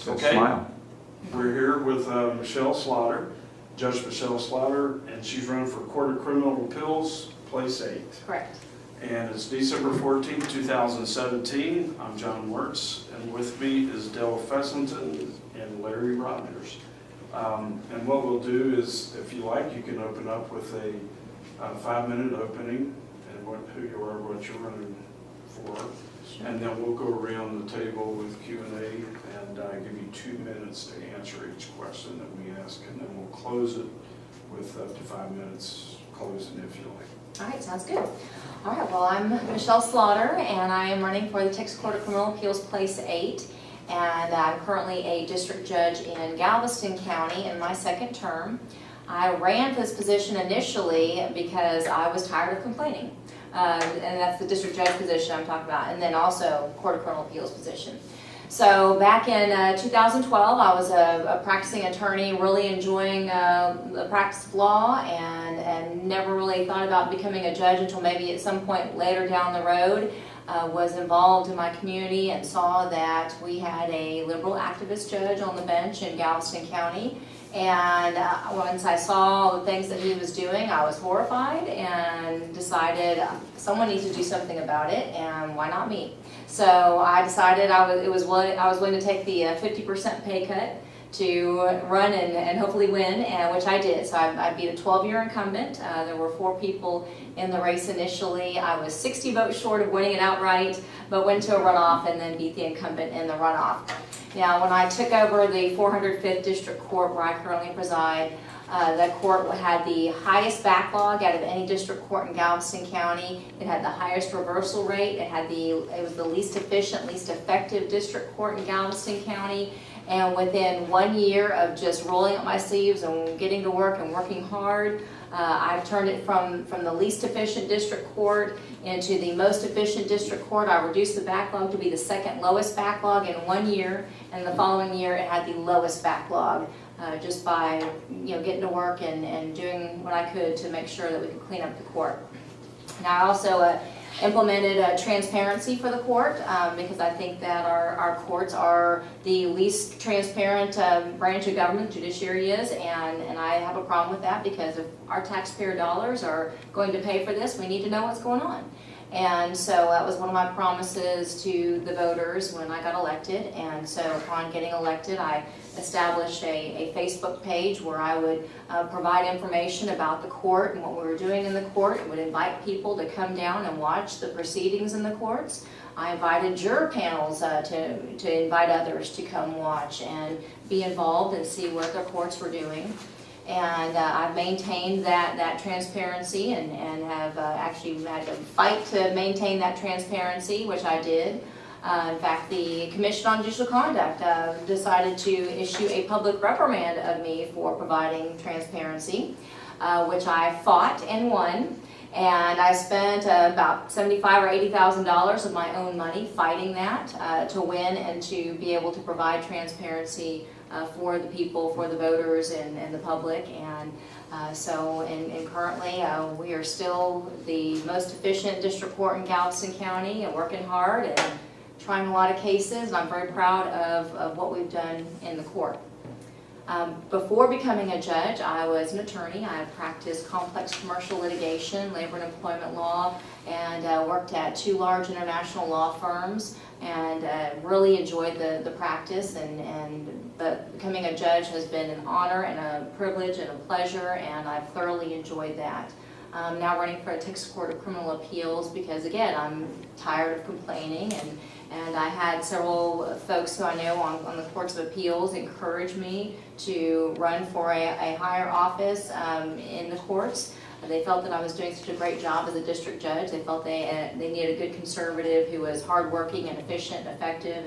So Okay. smile. We're here with Michelle Slaughter, Judge Michelle Slaughter, and she's running for Court of Criminal Appeals, Place 8. Correct. And it's December 14th, 2017. I'm John Wirtz, and with me is Dell Fessington and Larry Rogers. And what we'll do is, if you like, you can open up with a 5-minute opening and who you are, what you're running for. Sure. And then we'll go around the table with Q&A and give you 2 minutes to answer each question that we ask. And then we'll close it with up to 5 minutes closing if you like. All right, sounds good. All right, well, I'm Michelle Slaughter, and I am running for the Texas Court of Criminal Appeals, Place 8. And I'm currently a district judge in Galveston County in my 2nd term. I ran for this position initially because I was tired of complaining. And that's the district judge position I'm talking about, and then also Court of Criminal Appeals position. So back in 2012, I was a practicing attorney, really enjoying the practice of law, and never really thought about becoming a judge until maybe at some point later down the road. Was involved in my community and saw that we had a liberal activist judge on the bench in Galveston County. And once I saw the things that he was doing, I was horrified and decided someone needs to do something about it, and why not me? So I decided I was willing to take the 50% pay cut to run and hopefully win, and which I did. So I beat a 12-year incumbent. There were 4 people in the race initially. I was 60 votes short of winning it outright, but went to a runoff and then beat the incumbent in the runoff. Now, when I took over the 405th District Court, where I currently preside, the court had the highest backlog out of any district court in Galveston County. It had the highest reversal rate. It was the least efficient, least effective district court in Galveston County. And within 1 year of just rolling up my sleeves and getting to work and working hard, I've turned it from the least efficient district court into the most efficient district court. I reduced the backlog to be the 2nd lowest backlog in 1 year, and the following year it had the lowest backlog, just by getting to work and doing what I could to make sure that we could clean up the court. Now, I also implemented transparency for the court because I think that our courts are the least transparent branch of government. Judiciary is, and I have a problem with that, because if our taxpayer dollars are going to pay for this, we need to know what's going on. And so that was one of my promises to the voters when I got elected. And so upon getting elected, I established a Facebook page where I would provide information about the court and what we were doing in the court. It would invite people to come down and watch the proceedings in the courts. I invited juror panels to invite others to come watch and be involved and see what their courts were doing. And I've maintained that transparency and have actually had to fight to maintain that transparency, which I did. In fact, the Commission on Judicial Conduct decided to issue a public reprimand of me for providing transparency, which I fought and won. And I spent about $75,000 or $80,000 of my own money fighting that to win and to be able to provide transparency for the people, for the voters and the public. And and currently we are still the most efficient district court in Galveston County, and working hard and trying a lot of cases, and I'm very proud of what we've done in the court. Before becoming a judge, I was an attorney. I practiced complex commercial litigation, labor and employment law, and worked at 2 large international law firms, and really enjoyed the practice. But becoming a judge has been an honor and a privilege and a pleasure, and I've thoroughly enjoyed that. I'm now running for a Texas Court of Criminal Appeals because, again, I'm tired of complaining, and I had several folks who I know on the Courts of Appeals encourage me to run for a higher office in the courts. They felt that I was doing such a great job as a district judge. They felt they needed a good conservative who was hardworking and efficient and effective,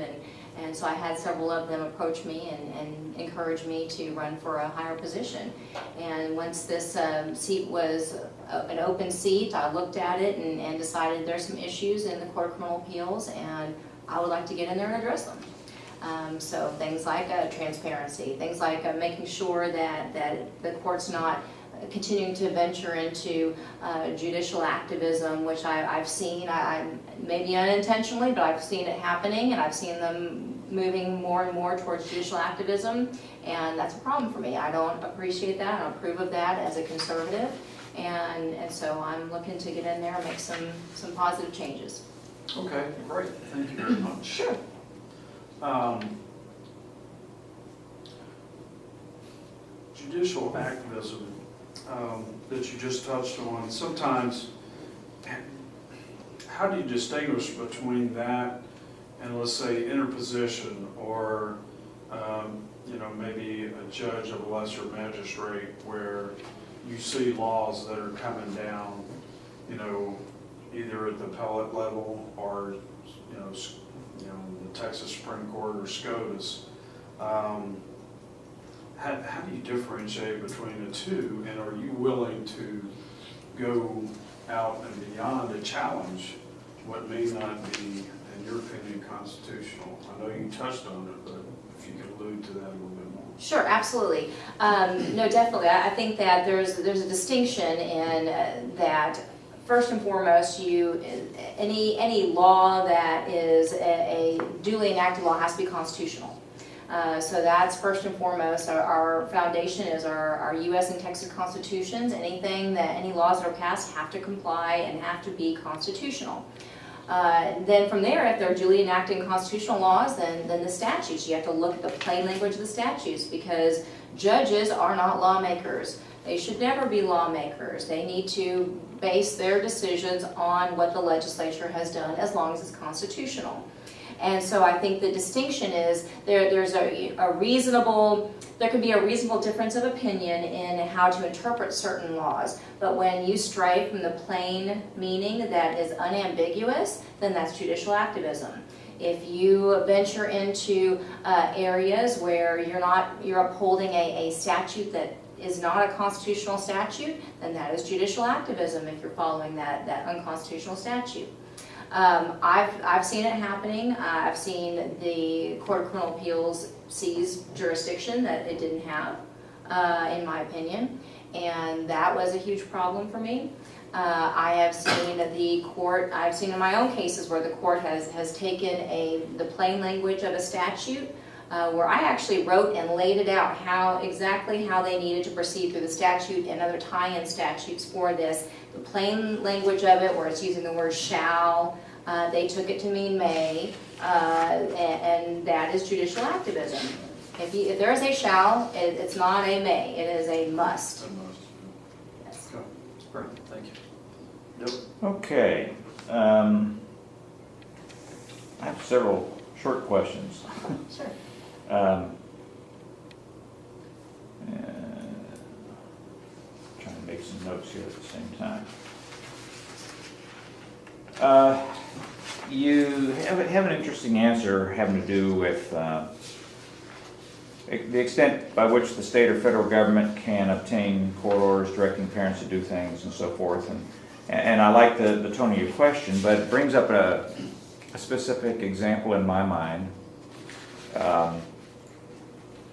and so I had several of them approach me and encourage me to run for a higher position. And once this seat was an open seat, I looked at it and decided there's some issues in the Court of Criminal Appeals, and I would like to get in there and address them. So things like transparency, things like making sure that the court's not continuing to venture into judicial activism, which I've seen, maybe unintentionally, but I've seen it happening, and I've seen them moving more and more towards judicial activism, and that's a problem for me. I don't appreciate that, I don't approve of that as a conservative, and so I'm looking to get in there and make some positive changes. Okay, great, thank you very much. Sure. Judicial activism that you just touched on, sometimes, how do you distinguish between that and, let's say, interposition, or maybe a judge of a lesser magistrate, where you see laws that are coming down, either at the appellate level or the Texas Supreme Court or SCOTUS. How do you differentiate between the two, and are you willing to go out and beyond to challenge what may not be, in your opinion, constitutional? I know you touched on it, but if you could allude to that a little bit more. Sure, absolutely. No, definitely. I think that there's a distinction in that. First and foremost, any law that is a duly enacted law has to be constitutional. So that's first and foremost. Our foundation is our U.S. and Texas constitutions. Any laws that are passed have to comply and have to be constitutional. Then from there, if they're duly enacting constitutional laws, then the statutes. You have to look at the plain language of the statutes, because judges are not lawmakers. They should never be lawmakers. They need to base their decisions on what the legislature has done, as long as it's constitutional. And so I think the distinction is there can be a reasonable difference of opinion in how to interpret certain laws, but when you stray from the plain meaning that is unambiguous, then that's judicial activism. If you venture into areas where you're upholding a statute that is not a constitutional statute, then that is judicial activism if you're following that unconstitutional statute. I've seen it happening. I've seen the Court of Criminal Appeals seize jurisdiction that it didn't have, in my opinion, and that was a huge problem for me. I have seen I've seen in my own cases where the court has taken the plain language of a statute, where I actually wrote and laid it out exactly how they needed to proceed through the statute and other tie-in statutes for this. The plain language of it, where it's using the word shall, they took it to mean may, and that is judicial activism. If there is a shall, it's not a may, it is a must. Yes. Okay. Great, thank you. Yep. Okay. I have several short questions. Sure. Trying to make some notes here at the same time. You have an interesting answer having to do with the extent by which the state or federal government can obtain court orders directing parents to do things and so forth. And I like the tone of your question, but it brings up a specific example in my mind.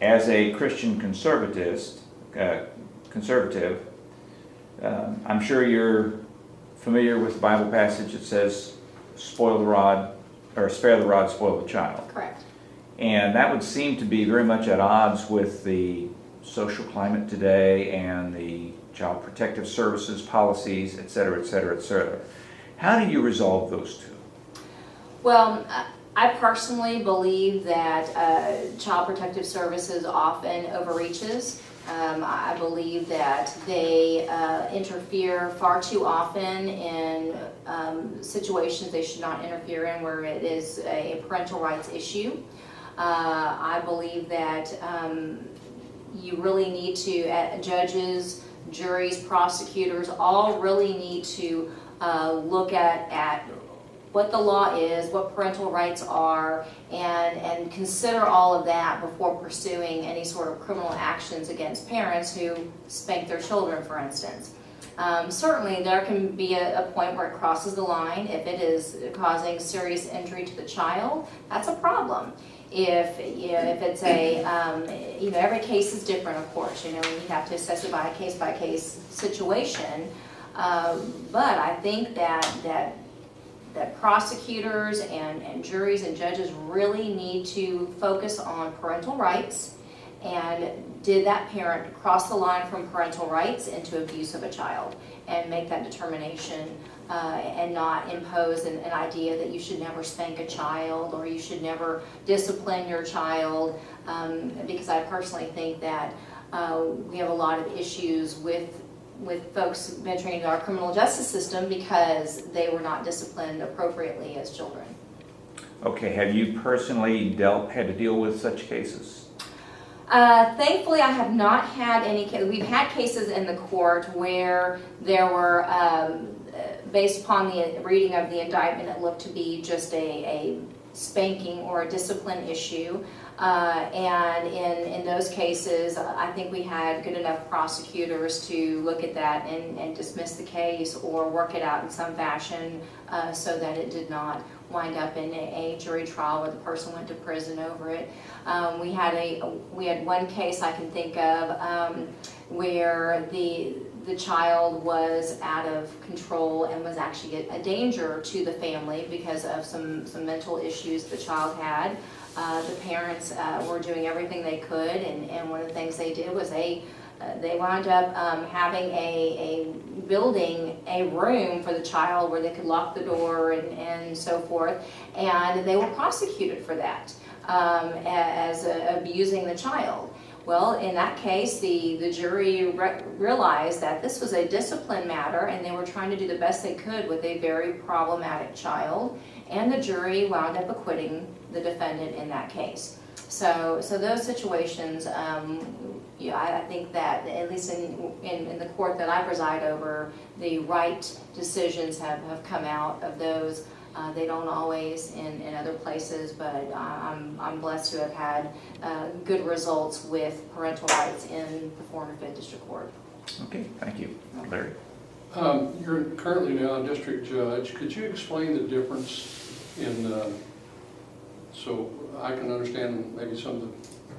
As a Christian conservative, I'm sure you're familiar with the Bible passage that says, "Spoil the rod," or "Spare the rod, spoil the child." Correct. And that would seem to be very much at odds with the social climate today and the child protective services policies, et cetera, et cetera, et cetera. How do you resolve those two? Well, I personally believe that Child Protective Services often overreaches. I believe that they interfere far too often in situations they should not interfere in, where it is a parental rights issue. I believe that you really need to, judges, juries, prosecutors, all really need to look at what the law is, what parental rights are, and consider all of that before pursuing any sort of criminal actions against parents who spank their children, for instance. Certainly there can be a point where it crosses the line. If it is causing serious injury to the child, that's a problem. If it's every case is different, of course, and you have to assess it by a case-by-case situation. But I think that that prosecutors and juries and judges really need to focus on parental rights, and did that parent cross the line from parental rights into abuse of a child, and make that determination and not impose an idea that you should never spank a child or you should never discipline your child, because I personally think that we have a lot of issues with folks venturing into our criminal justice system because they were not disciplined appropriately as children. Okay, have you personally had to deal with such cases? Thankfully, I have not had any. We've had cases in the court where there were, based upon the reading of the indictment, it looked to be just a spanking or a discipline issue. And in those cases, I think we had good enough prosecutors to look at that and dismiss the case or work it out in some fashion so that it did not wind up in a jury trial where the person went to prison over it. We had one case I can think of where the child was out of control and was actually a danger to the family because of some mental issues the child had. The parents were doing everything they could, and one of the things they did was they wound up having building a room for the child where they could lock the door and so forth, and they were prosecuted for that as abusing the child. Well, in that case, the jury realized that this was a discipline matter and they were trying to do the best they could with a very problematic child, and the jury wound up acquitting the defendant in that case. So those situations, I think that at least in the court that I preside over, the right decisions have come out of those. They don't always in other places, but I'm blessed to have had good results with parental rights in the former 5th District Court. Okay, thank you. Larry? You're currently now a district judge. Could you explain the difference in, so I can understand, maybe some of the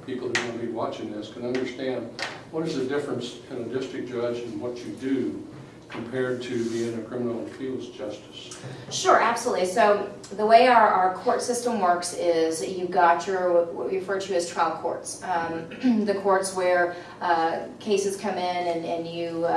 people who are going to be watching this can understand, what is the difference in a district judge and what you do compared to being a criminal appeals justice? Sure, absolutely. So the way our court system works is you've got your, what we refer to as trial courts. The courts where cases come in and you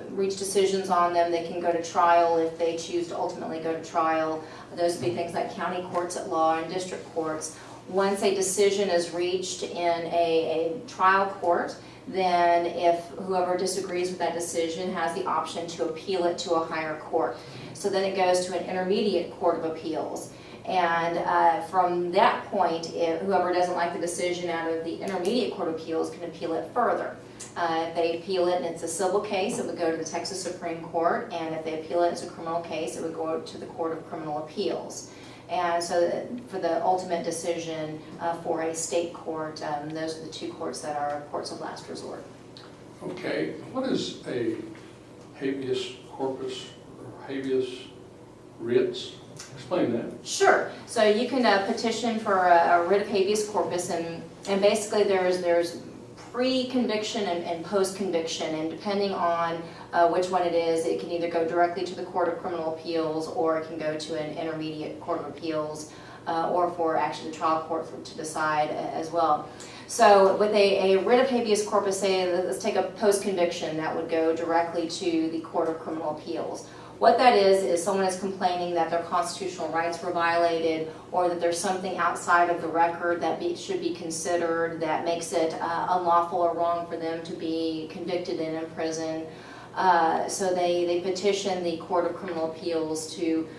reach decisions on them. They can go to trial if they choose to ultimately go to trial. Those would be things like county courts at law and district courts. Once a decision is reached in a trial court, then if whoever disagrees with that decision has the option to appeal it to a higher court. So then it goes to an intermediate court of appeals. And from that point, if whoever doesn't like the decision out of the intermediate court of appeals can appeal it further. If they appeal it and it's a civil case, it would go to the Texas Supreme Court, and if they appeal it as a criminal case, it would go to the Court of Criminal Appeals. And so for the ultimate decision for a state court, those are the two courts that are courts of last resort. Okay, what is a habeas corpus or habeas writs? Explain that. Sure. So you can petition for a writ of habeas corpus, and basically there's pre-conviction and post-conviction, and depending on which one it is, it can either go directly to the Court of Criminal Appeals, or it can go to an intermediate Court of Appeals, or for actually the trial court to decide as well. So with a writ of habeas corpus, say, let's take a post-conviction, that would go directly to the Court of Criminal Appeals. What that is someone is complaining that their constitutional rights were violated, or that there's something outside of the record that should be considered that makes it unlawful or wrong for them to be convicted and in prison. So they petition the Court of Criminal Appeals to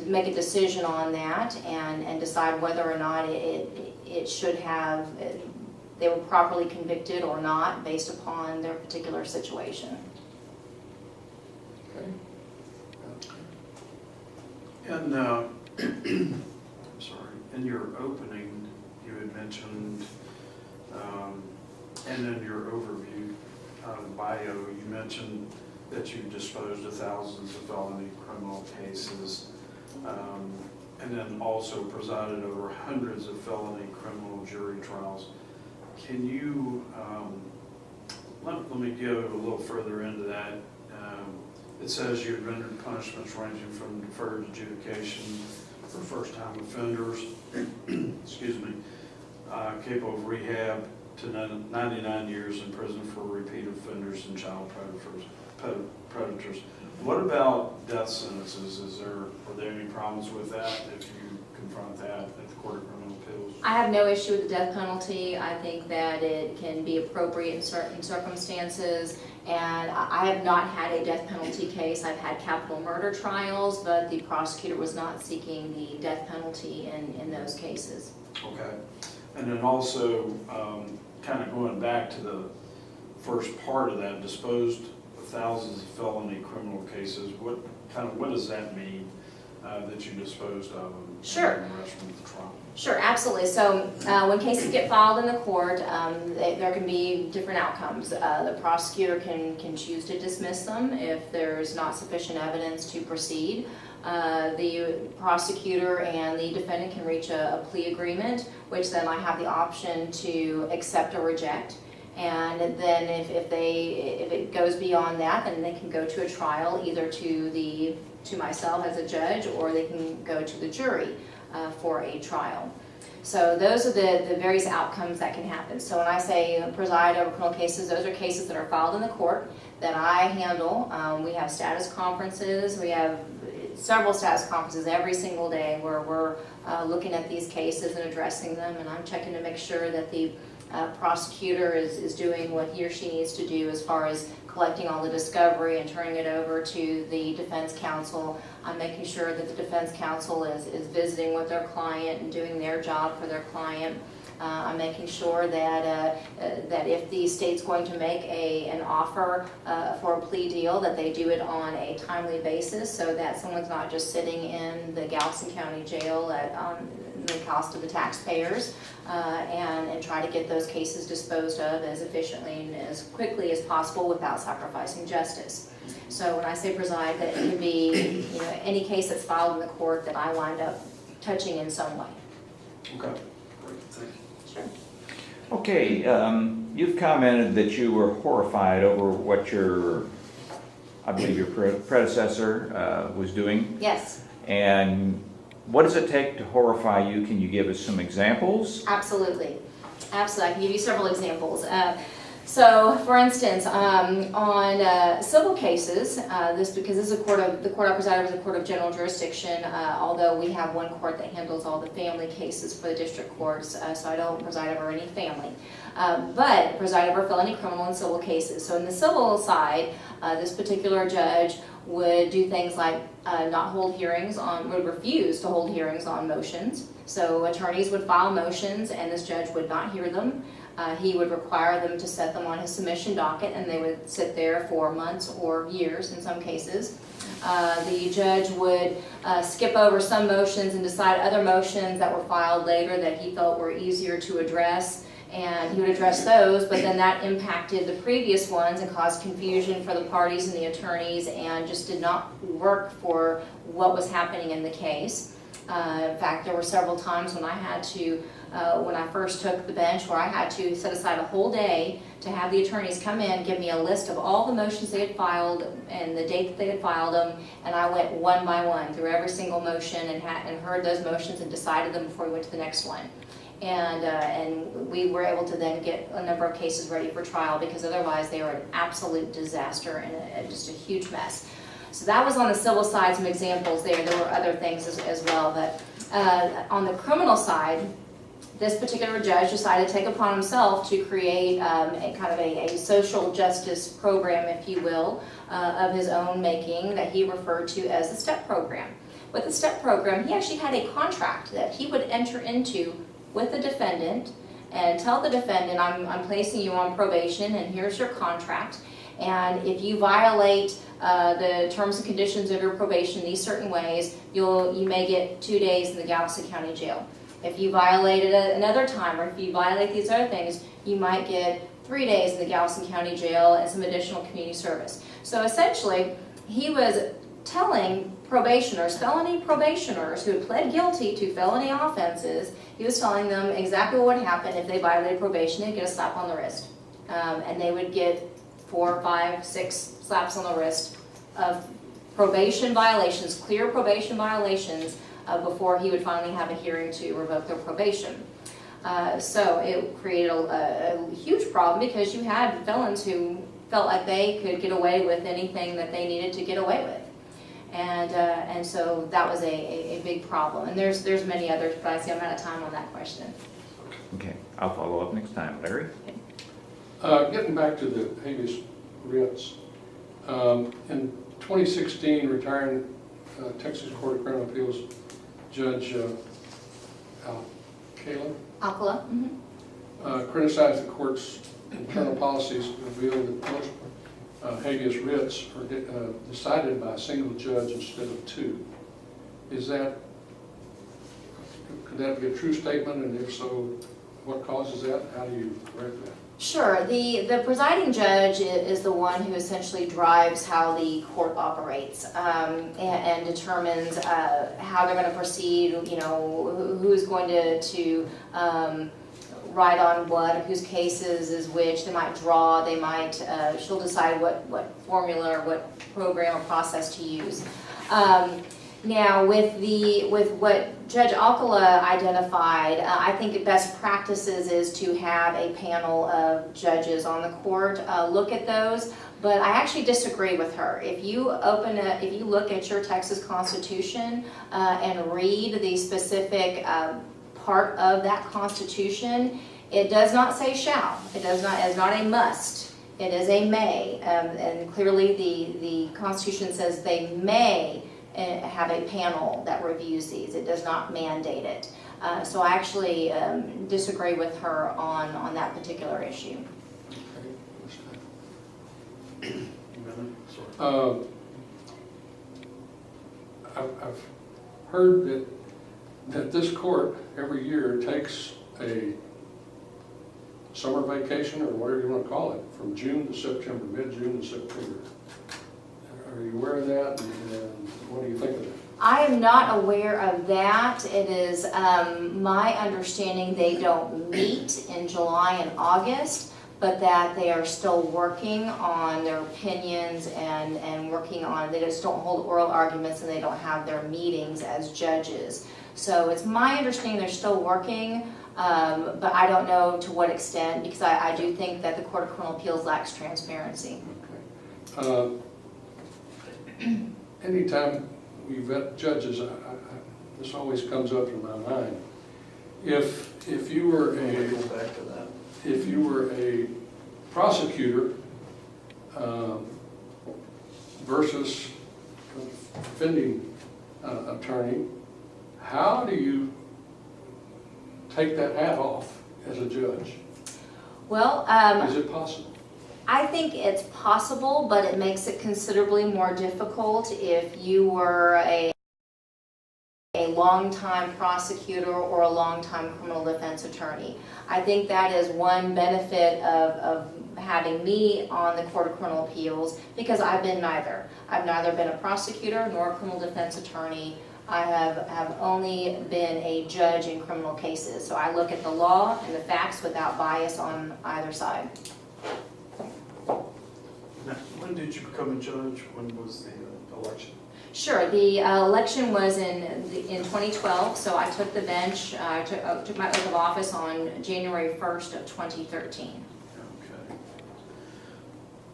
make a decision on that and decide whether or not it should have, they were properly convicted or not based upon their particular situation. Okay. And I'm sorry, in your opening, you had mentioned, and in your overview bio, you mentioned that you disposed of thousands of felony criminal cases, and then also presided over hundreds of felony criminal jury trials. Can you, let me go a little further into that. It says you rendered punishments ranging from deferred adjudication for first-time offenders, excuse me, capable of rehab to 99 years in prison for repeat offenders and child predators. What about death sentences? Are there any problems with that if you confront that at the Court of Criminal Appeals? I have no issue with the death penalty. I think that it can be appropriate in certain circumstances, and I have not had a death penalty case. I've had capital murder trials, but the prosecutor was not seeking the death penalty in those cases. Okay. And then also, kind of going back to the first part of that, disposed of thousands of felony criminal cases, what does that mean, that you disposed of them? Sure. In the rest of the trial? Sure, absolutely. So when cases get filed in the court, there can be different outcomes. The prosecutor can choose to dismiss them if there's not sufficient evidence to proceed. The prosecutor and the defendant can reach a plea agreement, which then I have the option to accept or reject. And then if it goes beyond that, then they can go to a trial, either to myself as a judge, or they can go to the jury for a trial. So those are the various outcomes that can happen. So when I say preside over criminal cases, those are cases that are filed in the court that I handle. We have status conferences. We have several status conferences every single day where we're looking at these cases and addressing them, and I'm checking to make sure that the prosecutor is doing what he or she needs to do as far as collecting all the discovery and turning it over to the defense counsel. I'm making sure that the defense counsel is visiting with their client and doing their job for their client. I'm making sure that if the state's going to make an offer for a plea deal, that they do it on a timely basis, so that someone's not just sitting in the Galveston County Jail at the cost of the taxpayers, and try to get those cases disposed of as efficiently and as quickly as possible without sacrificing justice. So when I say preside, that it can be any case that's filed in the court that I wind up touching in some way. Okay, great, thank you. Sure. Okay, you've commented that you were horrified over what I believe your predecessor was doing. Yes. And what does it take to horrify you? Can you give us some examples? Absolutely. Absolutely. I can give you several examples. So, for instance, on civil cases, because this is the court I preside over is a court of general jurisdiction, although we have one court that handles all the family cases for the district courts, so I don't preside over any family. But preside over felony, criminal, and civil cases. So in the civil side, this particular judge would do things like would refuse to hold hearings on motions. So attorneys would file motions and this judge would not hear them. He would require them to set them on his submission docket, and they would sit there for months or years in some cases. The judge would skip over some motions and decide other motions that were filed later that he felt were easier to address, and he would address those, but then that impacted the previous ones and caused confusion for the parties and the attorneys and just did not work for what was happening in the case. In fact, there were several times when I had to, when I first took the bench, where I had to set aside a whole day to have the attorneys come in, give me a list of all the motions they had filed and the date that they had filed them, and I went one by one through every single motion and heard those motions and decided them before we went to the next one. And we were able to then get a number of cases ready for trial, because otherwise they were an absolute disaster and just a huge mess. So that was on the civil side, some examples there. There were other things as well, but on the criminal side, this particular judge decided to take upon himself to create a kind of a social justice program, if you will, of his own making that he referred to as the STEP program. With the STEP program, he actually had a contract that he would enter into with the defendant and tell the defendant, I'm placing you on probation and here's your contract, and if you violate the terms and conditions of your probation in these certain ways, you may get 2 days in the Galveston County Jail. If you violate it another time, or if you violate these other things, you might get 3 days in the Galveston County Jail and some additional community service. So essentially, he was telling probationers, felony probationers who had pled guilty to felony offenses, he was telling them exactly what would happen if they violated probation. They'd get a slap on the wrist. And they would get 4, 5, 6 slaps on the wrist of probation violations, clear probation violations, before he would finally have a hearing to revoke their probation. So it created a huge problem because you had felons who felt like they could get away with anything that they needed to get away with. And so that was a big problem. And there's many others, but I see I'm out of time on that question. Okay, I'll follow up next time. Larry? Getting back to the habeas writs, in 2016, retiring Texas Court of Criminal Appeals Judge Kayla Alcala? criticized the court's internal policies, revealed that most habeas writs are decided by a single judge instead of two. Is that, could that be a true statement, and if so, what causes that? How do you correct that? Sure. The presiding judge is the one who essentially drives how the court operates, and determines how they're going to proceed, you know, who's going to write on what, whose cases is which. They might draw, they might, she'll decide what formula or what program or process to use. Now, with what Judge Alcala identified, I think best practices is to have a panel of judges on the court look at those. But I actually disagree with her. If you look at your Texas Constitution and read the specific part of that Constitution, it does not say shall. It is not a must. It is a may, and clearly the Constitution says they may have a panel that reviews these. It does not mandate it. So I actually disagree with her on that particular issue. I've heard that this court every year takes a summer vacation, or whatever you want to call it, from June to September, mid-June to September. Are you aware of that, and what do you think of that? I am not aware of that. It is my understanding they don't meet in July and August, but that they are still working on their opinions and working on, they just don't hold oral arguments and they don't have their meetings as judges. So it's my understanding they're still working, but I don't know to what extent, because I do think that the Court of Criminal Appeals lacks transparency. Okay. Anytime we vet judges, this always comes up in my mind. If you were a prosecutor versus defending attorney, how do you take that hat off as a judge? Well, is it possible? I think it's possible, but it makes it considerably more difficult if you were a longtime prosecutor or a longtime criminal defense attorney. I think that is one benefit of having me on the Court of Criminal Appeals, because I've been neither. I've neither been a prosecutor nor a criminal defense attorney. I have only been a judge in criminal cases. So I look at the law and the facts without bias on either side. Now, when did you become a judge? When was the election? Sure. The election was in 2012, so I took the bench. I took my oath of office on January 1st of 2013.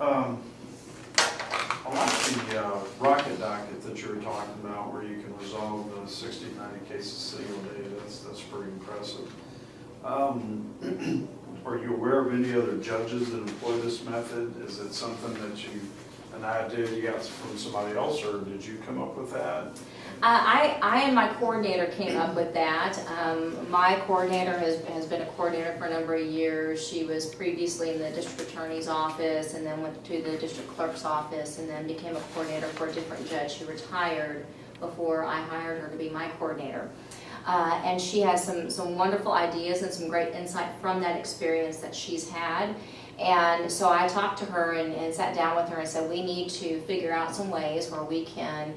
Okay. I like the rocket docket that you were talking about, where you can resolve 60, 90 cases single day. That's pretty impressive. Are you aware of any other judges that employ this method? Is it something that an idea you got from somebody else, or did you come up with that? I and my coordinator came up with that. My coordinator has been a coordinator for a number of years. She was previously in the district attorney's office and then went to the district clerk's office and then became a coordinator for a different judge who retired before I hired her to be my coordinator. And she has some wonderful ideas and some great insight from that experience that she's had. And so I talked to her and sat down with her and said, we need to figure out some ways where we can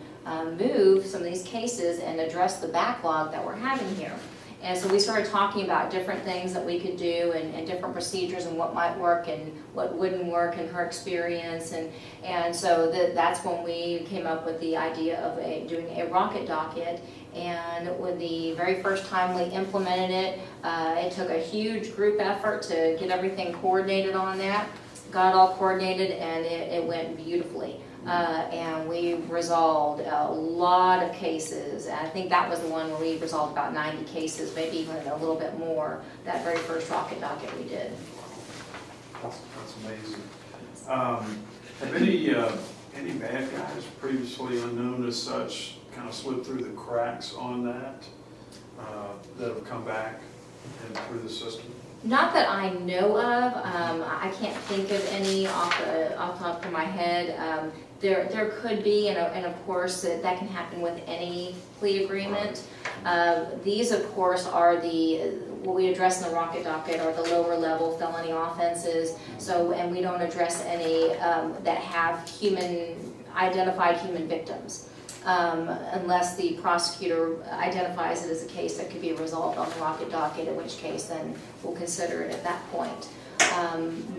move some of these cases and address the backlog that we're having here. And so we started talking about different things that we could do and different procedures and what might work and what wouldn't work in her experience. And so that's when we came up with the idea of doing a rocket docket. And when the very first time we implemented it, it took a huge group effort to get everything coordinated on that. Got it all coordinated and it went beautifully. And we resolved a lot of cases. And I think that was the one where we resolved about 90 cases, maybe even a little bit more, that very first rocket docket we did. That's amazing. Have any bad guys previously unknown as such kind of slipped through the cracks on that have come back and through the system? Not that I know of. I can't think of any off the top of my head. There could be, and of course that can happen with any plea agreement. These, of course, are what we address in the rocket docket are the lower level felony offenses. So, and we don't address any that have identified human victims. Unless the prosecutor identifies it as a case that could be resolved on the rocket docket, in which case then we'll consider it at that point.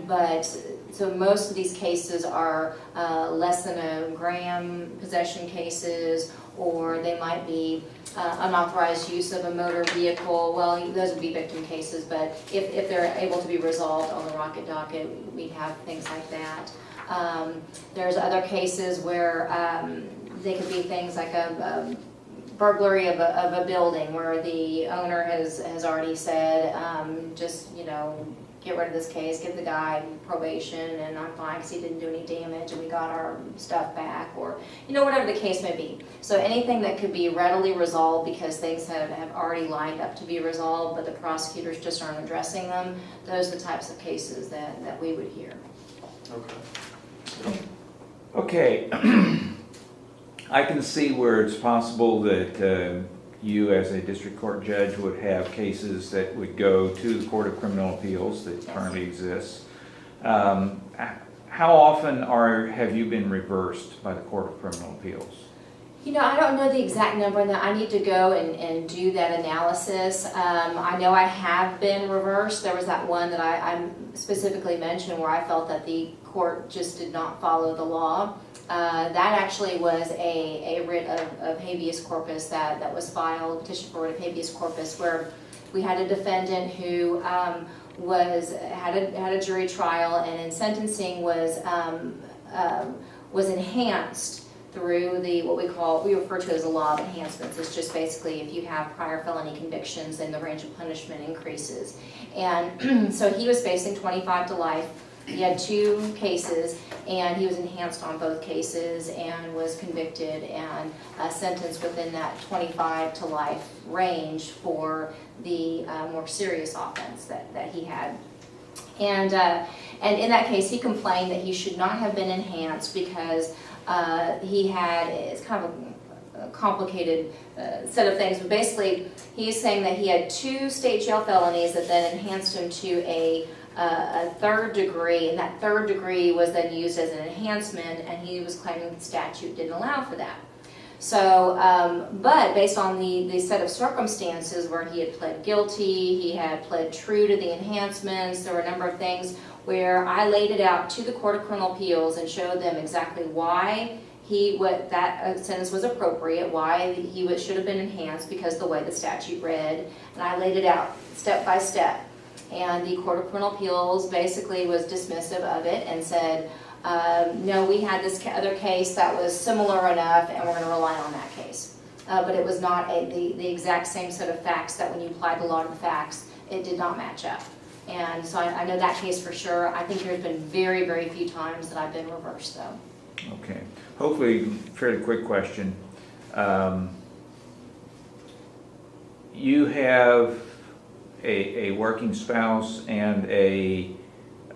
But so most of these cases are less than a gram possession cases, or they might be unauthorized use of a motor vehicle. Well, those would be victim cases, but if they're able to be resolved on the rocket docket, we have things like that. There's other cases where they could be things like a burglary of a building where the owner has already said, just, get rid of this case, give the guy probation, and I'm fine because he didn't do any damage and we got our stuff back, or, whatever the case may be. So anything that could be readily resolved because things have already lined up to be resolved, but the prosecutors just aren't addressing them, those are the types of cases that we would hear. Okay. Okay. I can see where it's possible that you as a district court judge would have cases that would go to the Court of Criminal Appeals that currently exists. How often have you been reversed by the Court of Criminal Appeals? I don't know the exact number, and I need to go and do that analysis. I know I have been reversed. There was that one that I specifically mentioned where I felt that the court just did not follow the law. That actually was a writ of habeas corpus that was filed, petition for writ of habeas corpus, where we had a defendant who had a jury trial, and in sentencing was enhanced through what we refer to as the law of enhancements. It's just basically if you have prior felony convictions, then the range of punishment increases. And so he was facing 25 to life. He had 2 cases, and he was enhanced on both cases and was convicted and sentenced within that 25 to life range for the more serious offense that he had. And in that case, he complained that he should not have been enhanced because it's kind of a complicated set of things, but basically he's saying that he had 2 state jail felonies that then enhanced him to a 3rd degree, and that 3rd degree was then used as an enhancement, and he was claiming the statute didn't allow for that. So, but based on the set of circumstances where he had pled guilty, he had pled true to the enhancements, there were a number of things where I laid it out to the Court of Criminal Appeals and showed them exactly why that sentence was appropriate, why he should have been enhanced because of the way the statute read, and I laid it out step by step. And the Court of Criminal Appeals basically was dismissive of it and said, no, we had this other case that was similar enough and we're going to rely on that case. But it was not the exact same set of facts that when you applied the law to the facts, it did not match up. And so I know that case for sure. I think there's been very, very few times that I've been reversed though. Okay. Hopefully, fairly quick question. You have a working spouse and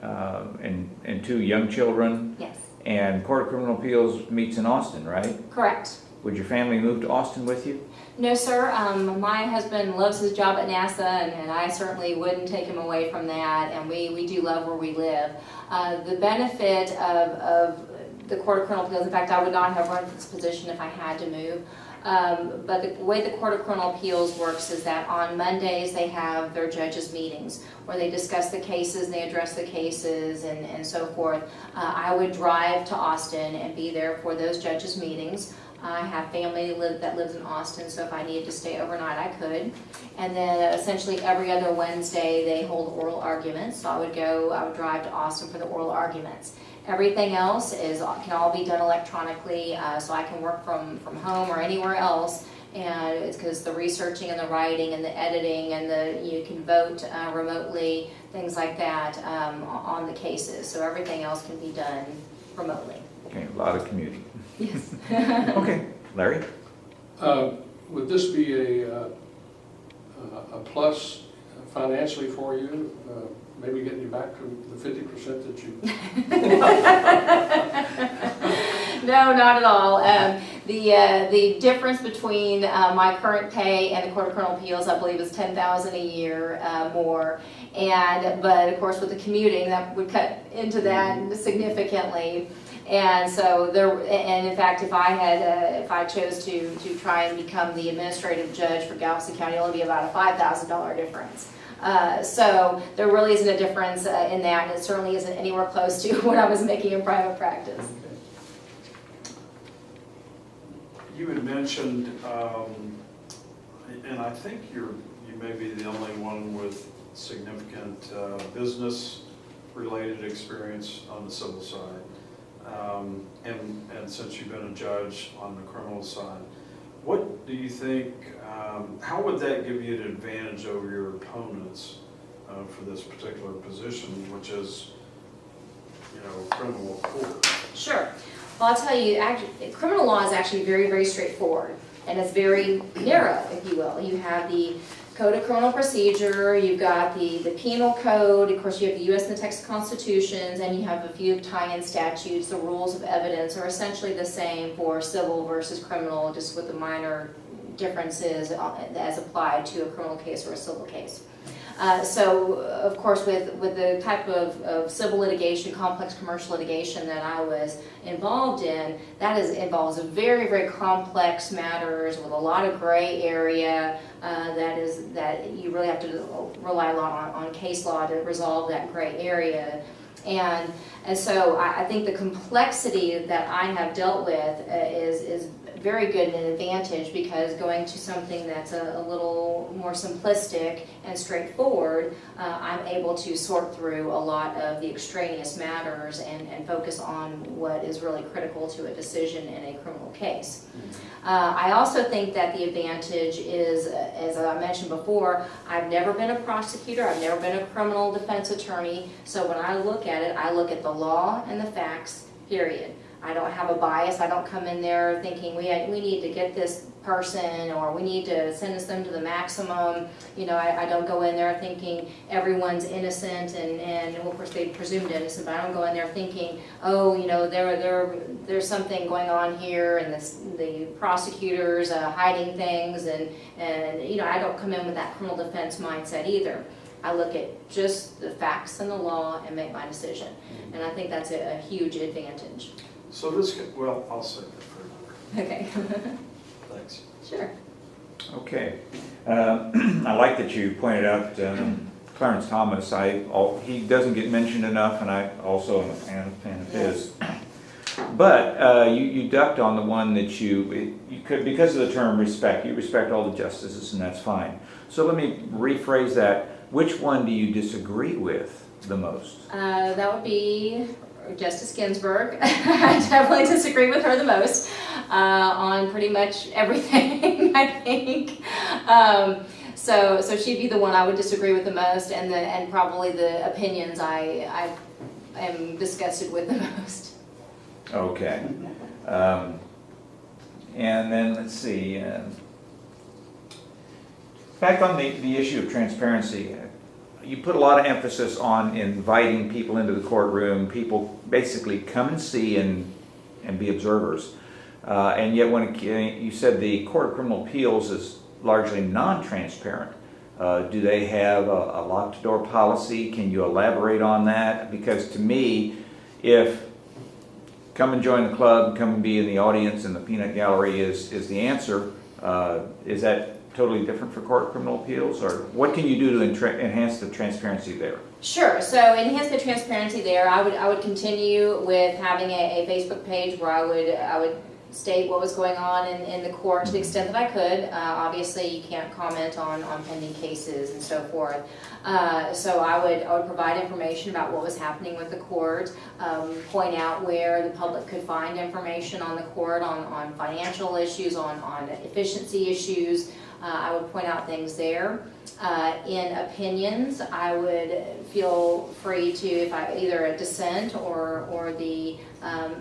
and 2 young children. Yes. And Court of Criminal Appeals meets in Austin, right? Correct. Would your family move to Austin with you? No, sir. My husband loves his job at NASA, and I certainly wouldn't take him away from that, and we do love where we live. The benefit of the Court of Criminal Appeals, in fact, I would not have run for this position if I had to move. But the way the Court of Criminal Appeals works is that on Mondays they have their judges' meetings where they discuss the cases, they address the cases, and so forth. I would drive to Austin and be there for those judges' meetings. I have family that lives in Austin, so if I needed to stay overnight, I could. And then essentially every other Wednesday, they hold oral arguments. So I would drive to Austin for the oral arguments. Everything else can all be done electronically, so I can work from home or anywhere else. And it's because the researching and the writing and the editing and you can vote remotely, things like that on the cases. So everything else can be done remotely. Okay, a lot of commuting. Yes. Okay, Larry? Would this be a plus financially for you? Maybe getting you back to the 50% that you... No, not at all. The difference between my current pay and the Court of Criminal Appeals, I believe, is $10,000 a year more. But of course, with the commuting, that would cut into that significantly. And so and in fact, if I chose to try and become the administrative judge for Galveston County, it would only be about a $5,000 difference. So there really isn't a difference in that, and it certainly isn't anywhere close to what I was making in private practice. You had mentioned, and I think you may be the only one with significant business-related experience on the civil side. And since you've been a judge on the criminal side, what do you think, how would that give you an advantage over your opponents for this particular position, which is, criminal court? Sure. Well, I'll tell you, criminal law is actually very, very straightforward, and it's very narrow, if you will. You have the Code of Criminal Procedure, you've got the Penal Code, of course you have the U.S. and the Texas Constitutions, and you have a few tie-in statutes. The rules of evidence are essentially the same for civil versus criminal, just with the minor differences as applied to a criminal case or a civil case. So, of course, with the type of civil litigation, complex commercial litigation that I was involved in, involves very, very complex matters with a lot of gray area that you really have to rely a lot on case law to resolve that gray area. And so I think the complexity that I have dealt with is very good and an advantage, because going to something that's a little more simplistic and straightforward, I'm able to sort through a lot of the extraneous matters and focus on what is really critical to a decision in a criminal case. I also think that the advantage is, as I mentioned before, I've never been a prosecutor, I've never been a criminal defense attorney, so when I look at it, I look at the law and the facts, period. I don't have a bias. I don't come in there thinking we need to get this person, or we need to sentence them to the maximum. I don't go in there thinking everyone's innocent, and of course they presumed innocent, but I don't go in there thinking, oh, there's something going on here, and the prosecutors hiding things, and I don't come in with that criminal defense mindset either. I look at just the facts and the law and make my decision, and I think that's a huge advantage. So I'll say that for another. Okay. Thanks. Sure. Okay. I like that you pointed out Clarence Thomas. He doesn't get mentioned enough, and I also am a fan of his. But you ducked on the one that you could, because of the term respect. You respect all the justices, and that's fine. So let me rephrase that. Which one do you disagree with the most? That would be Justice Ginsburg. I definitely disagree with her the most on pretty much everything, I think. So she'd be the one I would disagree with the most, and probably the opinions I am disgusted with the most. Okay. And then let's see. Back on the issue of transparency, you put a lot of emphasis on inviting people into the courtroom. People basically come and see and be observers. And yet when you said the Court of Criminal Appeals is largely non-transparent, do they have a locked door policy? Can you elaborate on that? Because to me, if come and join the club, come and be in the audience in the peanut gallery is the answer, Is that totally different for Court of Criminal Appeals, or what can you do to enhance the transparency there? Sure. So enhance the transparency there. I would continue with having a Facebook page where I would state what was going on in the court to the extent that I could. Obviously, you can't comment on pending cases and so forth. So I would provide information about what was happening with the court, point out where the public could find information on the court, on financial issues, on efficiency issues. I would point out things there. In opinions, I would feel free to, if I either a dissent or the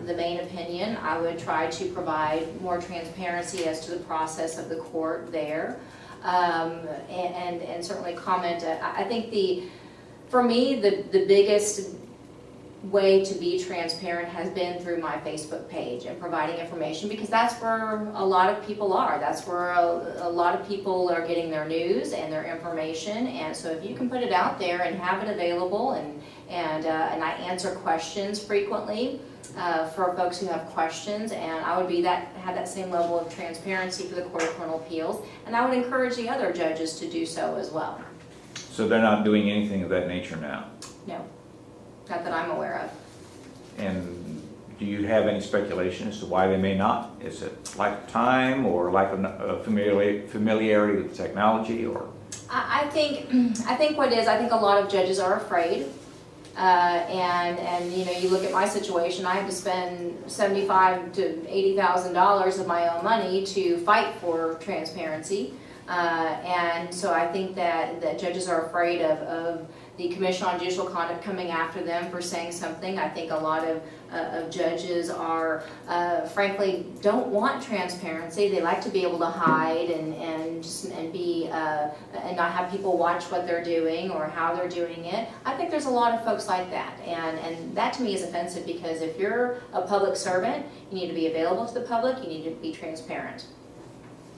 main opinion, I would try to provide more transparency as to the process of the court there, and certainly comment. I think for me the biggest way to be transparent has been through my Facebook page and providing information, because that's where a lot of people are. That's where a lot of people are getting their news and their information. And so if you can put it out there and have it available, and I answer questions frequently for folks who have questions, and I would have that same level of transparency for the Court of Criminal Appeals, and I would encourage the other judges to do so as well. So they're not doing anything of that nature now? No. Not that I'm aware of. And do you have any speculation as to why they may not? Is it lack of time, or lack of familiarity with technology, or? I think what it is, I think a lot of judges are afraid. And you know, you look at my situation, I had to spend $75,000 to $80,000 of my own money to fight for transparency. And so I think that judges are afraid of the Commission on Judicial Conduct coming after them for saying something. I think a lot of judges are, frankly, don't want transparency. They like to be able to hide and not have people watch what they're doing or how they're doing it. I think there's a lot of folks like that, and that to me is offensive, because if you're a public servant, you need to be available to the public. You need to be transparent.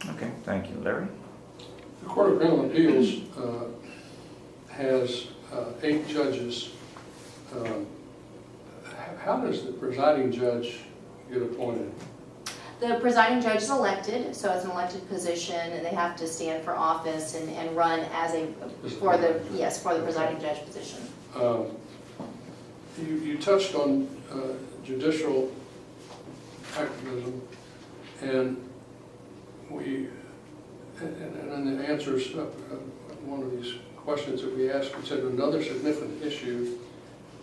Okay, thank you. Larry? The Court of Criminal Appeals has 8 judges. How does the presiding judge get appointed? The presiding judge is elected, so it's an elected position, and they have to stand for office and run as for the presiding judge position. You touched on judicial activism, and in the answers one of these questions that we asked considered another significant issue,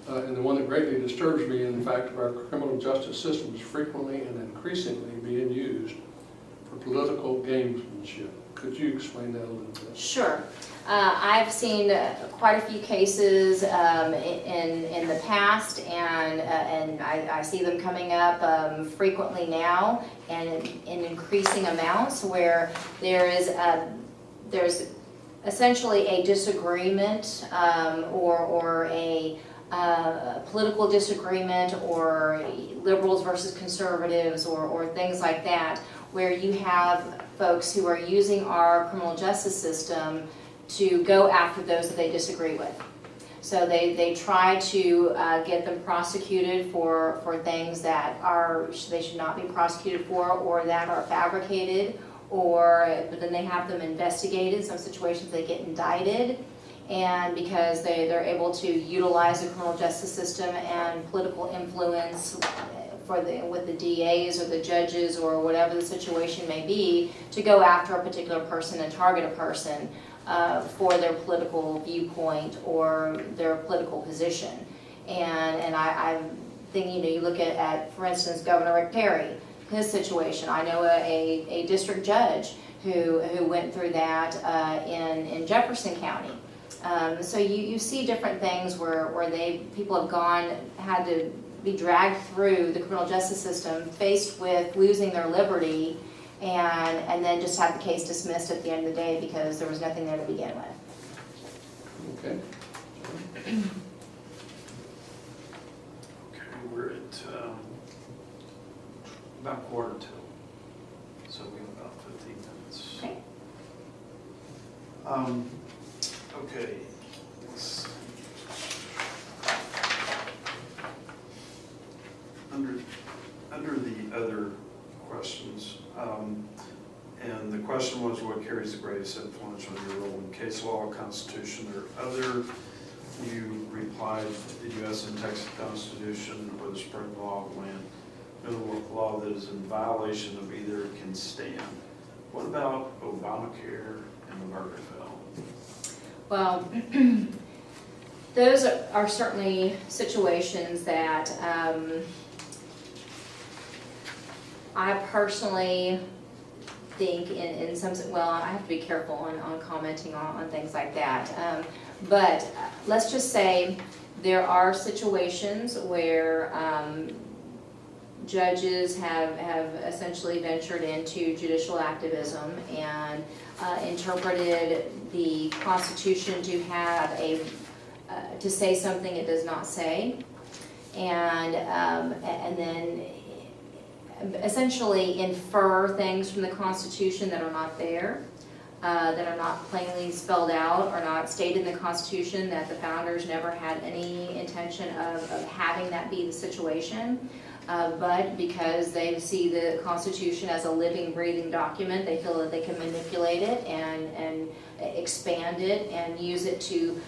and the one that greatly disturbs me, in fact, our criminal justice system is frequently and increasingly being used for political gamesmanship. Could you explain that a little bit? Sure. I've seen quite a few cases in the past, and I see them coming up frequently now, and in increasing amounts, where there's essentially a disagreement or a political disagreement, or liberals versus conservatives, or things like that, where you have folks who are using our criminal justice system to go after those that they disagree with. So they try to get them prosecuted for things that they should not be prosecuted for, or that are fabricated, but then they have them investigated. In some situations they get indicted, and because they're able to utilize the criminal justice system and political influence with the DAs or the judges or whatever the situation may be, to go after a particular person and target a person for their political viewpoint or their political position. And I think, you look at, for instance, Governor Rick Perry, his situation. I know a district judge who went through that in Jefferson County. So you see different things where people have had to be dragged through the criminal justice system, faced with losing their liberty, and then just have the case dismissed at the end of the day because there was nothing there to begin with. Okay. Okay, we're at about 1:45, so we have about 15 minutes. Okay. Okay. Let's see. Under the other questions, And the question was, what carries the greatest influence on your role in case law, Constitution, or other? You replied, the U.S. and Texas Constitution or the Supreme Law of Land, no law that is in violation of either can stand. What about Obamacare and the murder bill? Well, those are certainly situations that I personally think in some, well, I have to be careful on commenting on things like that. But let's just say there are situations where judges have essentially ventured into judicial activism and interpreted the Constitution to have to say something it does not say, and then essentially infer things from the Constitution that are not there, that are not plainly spelled out or not stated in the Constitution, that the founders never had any intention of having that be the situation. But because they see the Constitution as a living, breathing document, they feel that they can manipulate it and expand it and use it to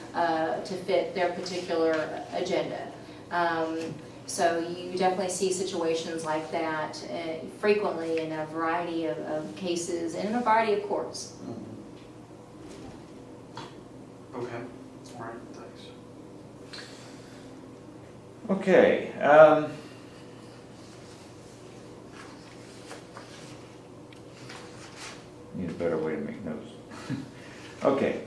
fit their particular agenda. So you definitely see situations like that frequently in a variety of cases and in a variety of courts. Okay, all right, thanks. Okay. Need a better way to make notes. Okay.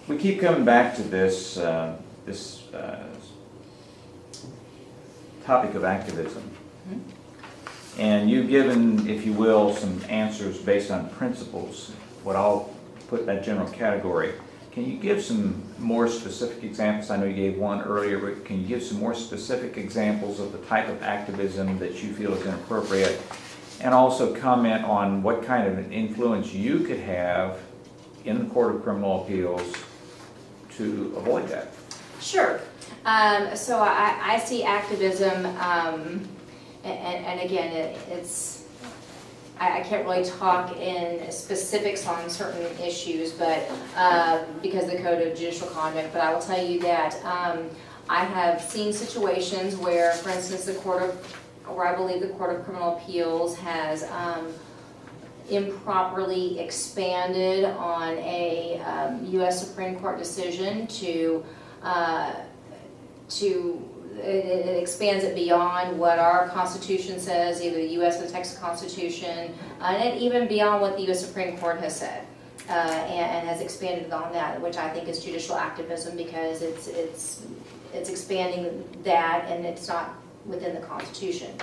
We keep coming back to this topic of activism. Mm-hmm. And you've given, if you will, some answers based on principles, what I'll put in that general category. Can you give some more specific examples? I know you gave one earlier, but can you give some more specific examples of the type of activism that you feel is inappropriate? And also comment on what kind of an influence you could have in the Court of Criminal Appeals to avoid that. Sure. So I see activism, and again, I can't really talk in specifics on certain issues, but because of the Code of Judicial Conduct, but I will tell you that I have seen situations where, for instance, I believe the Court of Criminal Appeals has improperly expanded on a U.S. Supreme Court decision it expands it beyond what our Constitution says, either the U.S. or the Texas Constitution, and even beyond what the U.S. Supreme Court has said, and has expanded on that, which I think is judicial activism because it's expanding that and it's not within the Constitution.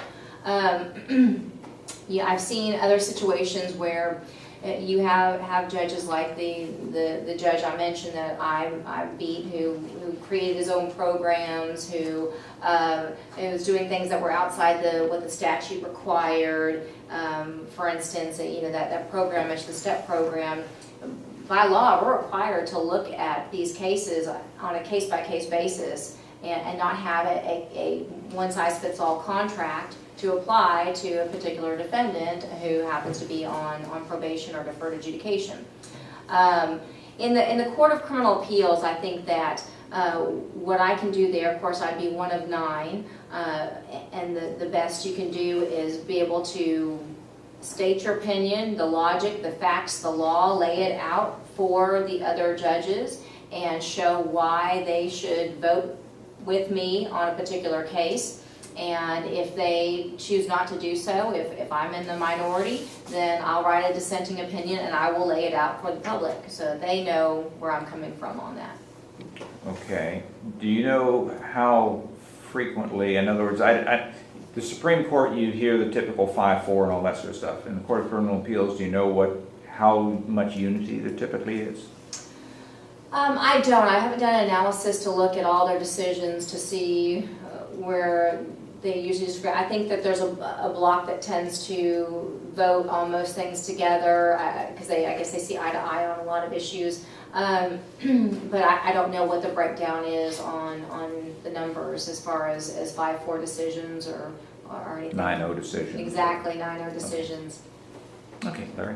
Yeah, I've seen other situations where you have judges like the judge I mentioned that I beat, who created his own programs, who was doing things that were outside what the statute required. For instance, that program, the STEP program. By law, we're required to look at these cases on a case-by-case basis and not have a one-size-fits-all contract to apply to a particular defendant who happens to be on probation or deferred adjudication. In the Court of Criminal Appeals, I think that what I can do there, of course, I'd be one of 9, and the best you can do is be able to state your opinion, the logic, the facts, the law, lay it out for the other judges, and show why they should vote with me on a particular case. And if they choose not to do so, if I'm in the minority, then I'll write a dissenting opinion and I will lay it out for the public so they know where I'm coming from on that. Okay. Do you know how frequently, in other words, the Supreme Court, you hear the typical 5-4 and all that sort of stuff. In the Court of Criminal Appeals, do you know how much unity there typically is? I don't. I haven't done an analysis to look at all their decisions to see where they usually disagree. I think that there's a block that tends to vote on most things together, because I guess they see eye to eye on a lot of issues. But I don't know what the breakdown is on the numbers as far as 5-4 decisions or anything. 9-0 decision. Exactly, 9-0 decisions. Okay, Larry?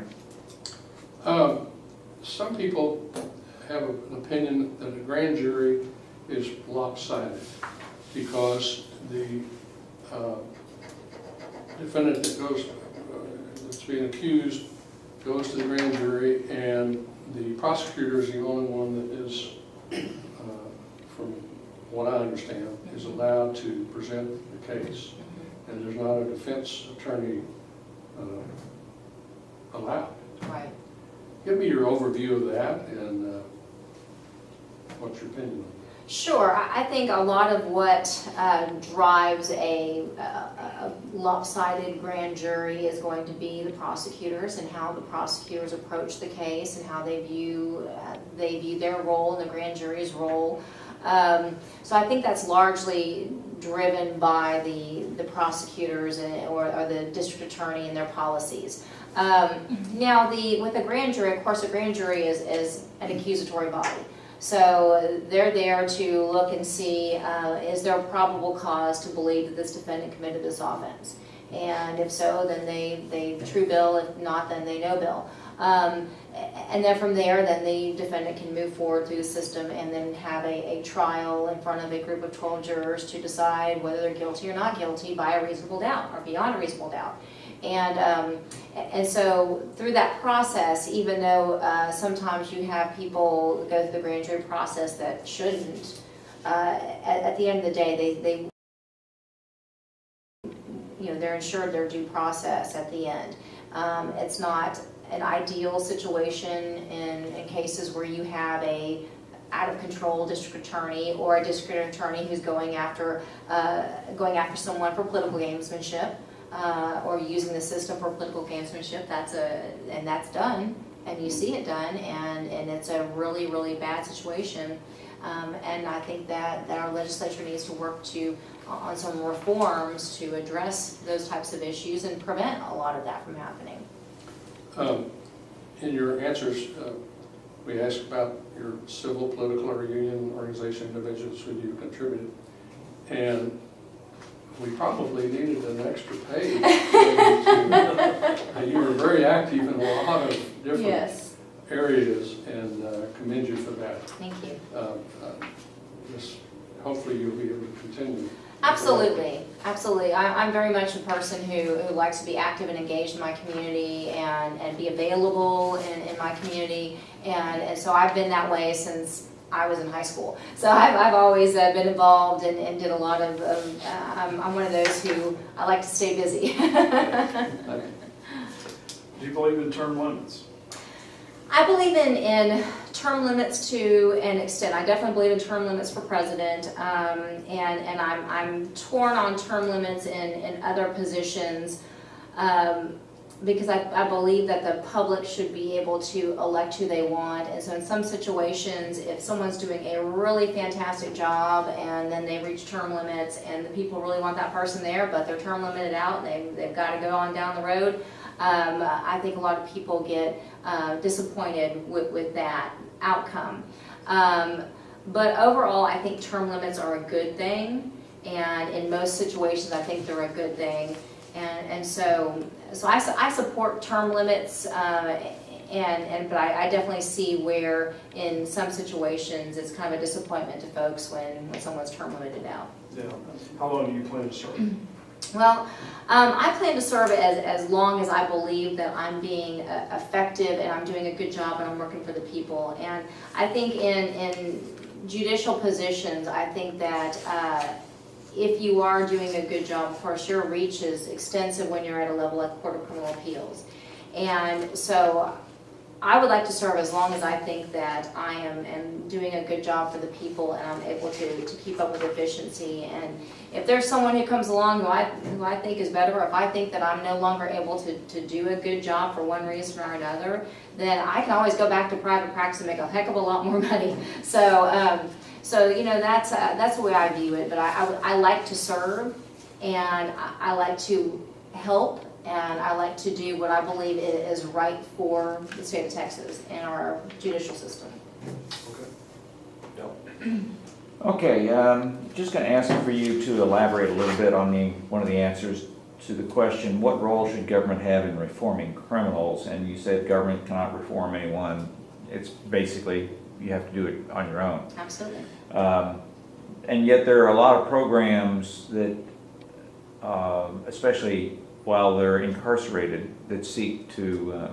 Some people have an opinion that a grand jury is lopsided because the defendant that goes, that's being accused, goes to the grand jury, and the prosecutor is the only one that is, from what I understand, is allowed to present the case, and there's not a defense attorney allowed. Right. Give me your overview of that and what's your opinion on that? Sure, I think a lot of what drives a lopsided grand jury is going to be the prosecutors and how the prosecutors approach the case and how they view their role and the grand jury's role. So I think that's largely driven by the prosecutors or the district attorney and their policies. Now, with a grand jury, of course, a grand jury is an accusatory body. So they're there to look and see, is there a probable cause to believe that this defendant committed this offense? And if so, then they true bill. If not, then they no bill. And then from there, then the defendant can move forward through the system and then have a trial in front of a group of 12 jurors to decide whether they're guilty or not guilty by a reasonable doubt or beyond a reasonable doubt. And so through that process, even though sometimes you have people go through the grand jury process that shouldn't, at the end of the day, they're ensured their due process at the end. It's not an ideal situation in cases where you have a out-of-control district attorney or a district attorney who's going after someone for political gamesmanship. Or using the system for political gamesmanship. And that's done, and you see it done, and it's a really, really bad situation. And I think that our legislature needs to work on some reforms to address those types of issues and prevent a lot of that from happening. In your answers, we asked about your civil, political, or union organization individuals who you contributed, and we probably needed an extra page. You were very active in a lot of different Yes. areas, and commend you for that. Thank you. Hopefully you'll be able to continue. Absolutely, absolutely. I'm very much a person who likes to be active and engaged in my community and be available in my community. And so I've been that way since I was in high school. So I've always been involved and did a lot of, I'm one of those who, I like to stay busy. Do you believe in term limits? I believe in term limits to an extent. I definitely believe in term limits for president, and I'm torn on term limits in other positions, because I believe that the public should be able to elect who they want. And so in some situations, if someone's doing a really fantastic job and then they reach term limits and the people really want that person there, but they're term limited out and they've got to go on down the road, I think a lot of people get disappointed with that outcome. But overall, I think term limits are a good thing, and in most situations, I think they're a good thing. And so I support term limits, but I definitely see where in some situations it's kind of a disappointment to folks when someone's term limited out. Yeah. How long do you plan to serve? Well, I plan to serve as long as I believe that I'm being effective and I'm doing a good job and I'm working for the people. And I think in judicial positions, I think that if you are doing a good job, of course, your reach is extensive when you're at a level like Court of Criminal Appeals. And so I would like to serve as long as I think that I am doing a good job for the people and I'm able to keep up with efficiency. And if there's someone who comes along who I think is better, or if I think that I'm no longer able to do a good job for one reason or another, then I can always go back to private practice and make a heck of a lot more money. So, that's the way I view it. But I like to serve, And I like to help, and I like to do what I believe is right for the state of Texas and our judicial system. Okay. Okay, just going to ask for you to elaborate a little bit on one of the answers to the question, what role should government have in reforming criminals? And you said government cannot reform anyone. It's basically, you have to do it on your own. Absolutely. And yet there are a lot of programs that, especially while they're incarcerated, that seek to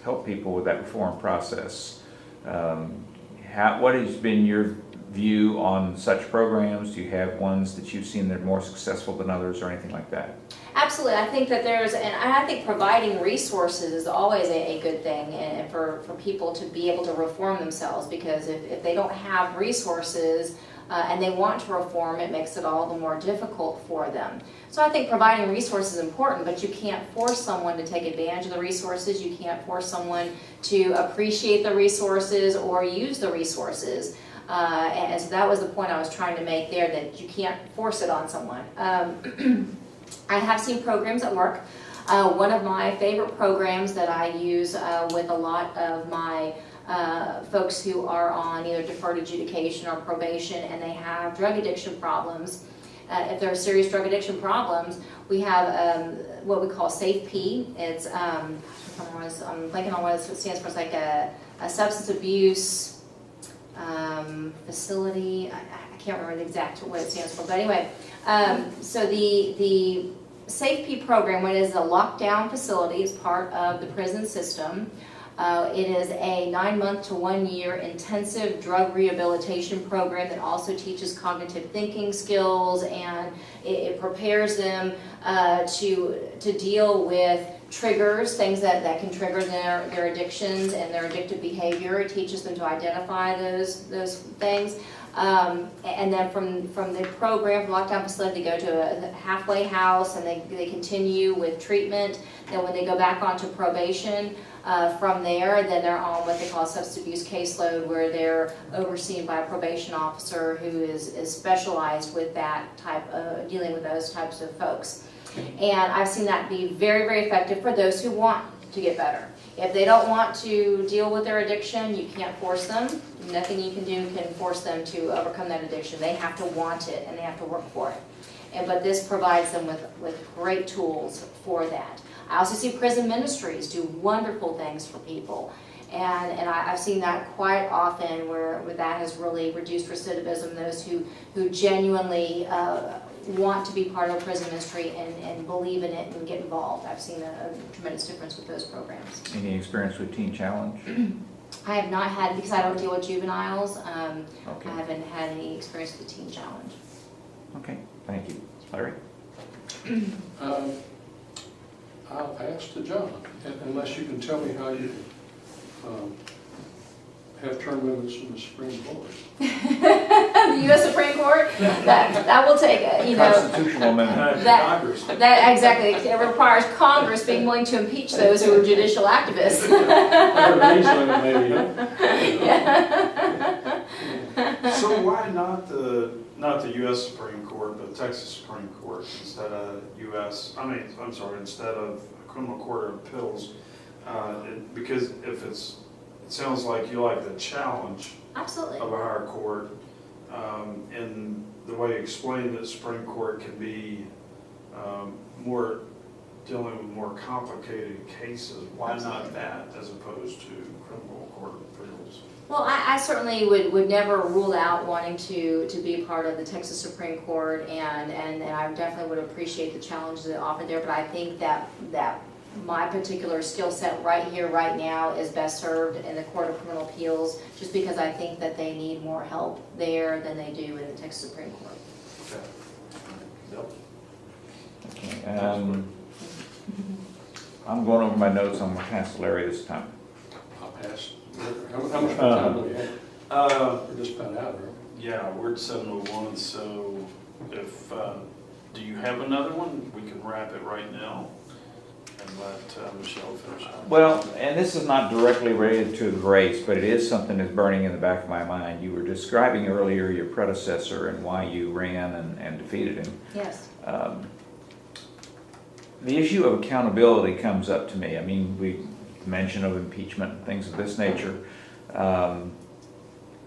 help people with that reform process. What has been your view on such programs? Do you have ones that you've seen that are more successful than others or anything like that? Absolutely. I think that and I think providing resources is always a good thing, and for people to be able to reform themselves, because if they don't have resources and they want to reform, it makes it all the more difficult for them. So I think providing resources is important, but you can't force someone to take advantage of the resources. You can't force someone to appreciate the resources or use the resources. And so that was the point I was trying to make there, that you can't force it on someone. I have seen programs that work. One of my favorite programs that I use with a lot of my folks who are on either deferred adjudication or probation, and they have drug addiction problems. If there are serious drug addiction problems, we have what we call SAFE-P. It's, I'm blanking on what it stands for. It's like a substance abuse facility. I can't remember the exact what it stands for, but anyway, so the SAFE-P program, when it is a lockdown facility, is part of the prison system. It is a 9-month to 1-year intensive drug rehabilitation program that also teaches cognitive thinking skills, and it prepares them to deal with triggers, things that can trigger their addictions and their addictive behavior. It teaches them to identify those things. And then from the program, from lockdown facility, they go to a halfway house, and they continue with treatment. Then when they go back onto probation, from there, then they're on what they call a substance abuse caseload, where they're overseen by a probation officer who is specialized with that type of, dealing with those types of folks. And I've seen that be very, very effective for those who want to get better. If they don't want to deal with their addiction, you can't force them. Nothing you can do can force them to overcome that addiction. They have to want it, and they have to work for it. But this provides them with great tools for that. I also see prison ministries do wonderful things for people. And I've seen that quite often, where that has really reduced recidivism, those who genuinely want to be part of a prison ministry and believe in it and get involved. I've seen a tremendous difference with those programs. Any experience with Teen Challenge? I have not had, because I don't deal with juveniles, Okay. I haven't had any experience with the Teen Challenge. Okay, thank you. Larry? I'll pass to John, unless you can tell me how you have term limits from the Supreme Court. The U.S. Supreme Court, that will take it, Constitutional amendment. Congress. That exactly, it requires Congress being willing to impeach those who are judicial activists. Age limit maybe, huh? So why not the U.S. Supreme Court, but Texas Supreme Court instead of instead of Criminal Court of Appeals? Because it sounds like you like the challenge Absolutely. of a higher court, and the way you explained that Supreme Court can be more dealing with more complicated cases. Why not that as opposed to Criminal Court of Appeals? Well, I certainly would never rule out wanting to be part of the Texas Supreme Court, and I definitely would appreciate the challenges that are offered there, but I think that my particular skill set right here, right now, is best served in the Court of Criminal Appeals, just because I think that they need more help there than they do in the Texas Supreme Court. Okay. Yep. Okay, I'm going over my notes. I'm going to pass to Larry this time. I'll pass. How much more time do we have? We're just about out, right? Yeah, we're at 7:01, so if, do you have another one? We can wrap it right now. and let Michelle finish up. Well, and this is not directly related to the race, but it is something that's burning in the back of my mind. You were describing earlier your predecessor and why you ran and defeated him. Yes. The issue of accountability comes up to me. I mean, we mention of impeachment and things of this nature.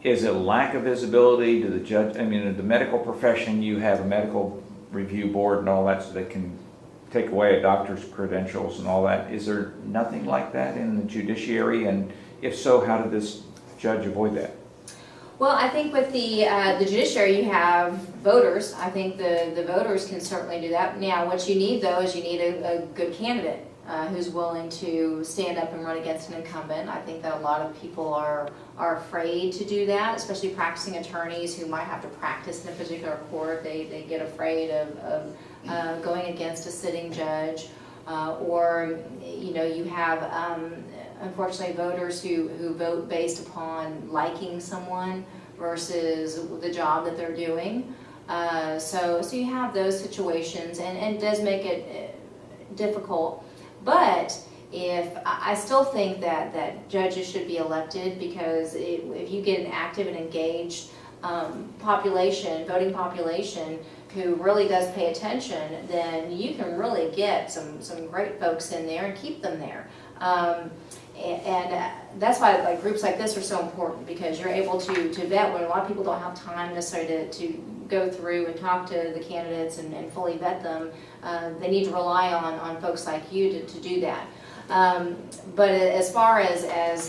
Is it lack of visibility to the judge? I mean, in the medical profession, you have a medical review board and all that, so they can take away a doctor's credentials and all that. Is there nothing like that in the judiciary? And if so, how did this judge avoid that? Well, I think with the judiciary, you have voters. I think the voters can certainly do that. Now, what you need, though, is you need a good candidate who's willing to stand up and run against an incumbent. I think that a lot of people are afraid to do that, especially practicing attorneys who might have to practice in a particular court. They get afraid of going against a sitting judge. Or, you know, you have unfortunately voters who vote based upon liking someone versus the job that they're doing. So you have those situations, and it does make it difficult. But I still think that judges should be elected, because if you get an active and engaged population, voting population, who really does pay attention, then you can really get some great folks in there and keep them there. And that's why groups like this are so important, because you're able to vet when a lot of people don't have time necessarily to go through and talk to the candidates and fully vet them. They need to rely on folks like you to do that. But as far as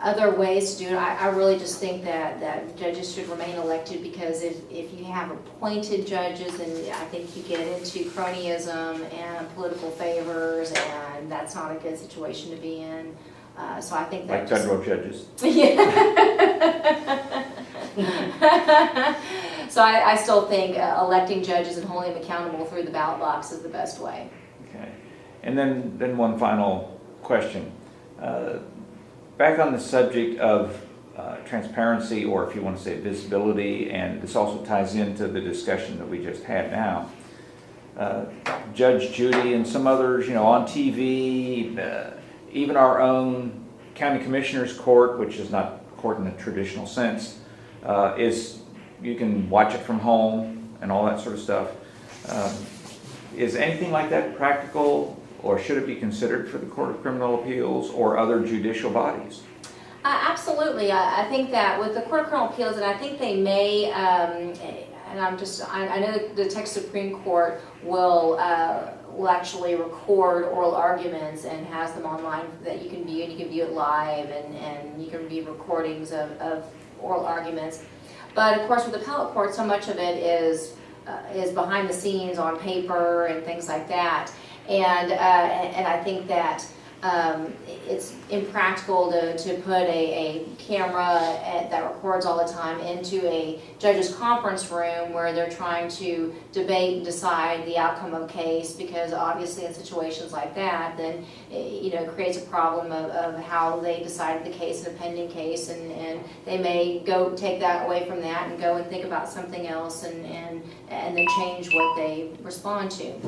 other ways to do it, I really just think that judges should remain elected, because if you have appointed judges, then I think you get into cronyism and political favors, and that's not a good situation to be in. So I think that like federal judges. Yeah. So I still think electing judges and holding them accountable through the ballot box is the best way. Okay. And then one final question. Back on the subject of transparency, or if you want to say visibility, and this also ties into the discussion that we just had now. Judge Judy and some others, you know, on TV, even our own county commissioner's court, which is not court in the traditional sense, is you can watch it from home and all that sort of stuff. Is anything like that practical, or should it be considered for the Court of Criminal Appeals or other judicial bodies? Absolutely. I think that with the Court of Criminal Appeals, and I think they may, and I know that the Texas Supreme Court will actually record oral arguments and has them online that you can view, and you can view it live, and you can view recordings of oral arguments. But of course, with appellate court, so much of it is behind the scenes on paper and things like that. And I think that it's impractical to put a camera that records all the time into a judge's conference room where they're trying to debate and decide the outcome of a case, because obviously in situations like that, then it creates a problem of how they decided the case in a pending case, and they may go take that away from that and go and think about something else and then change what they respond to.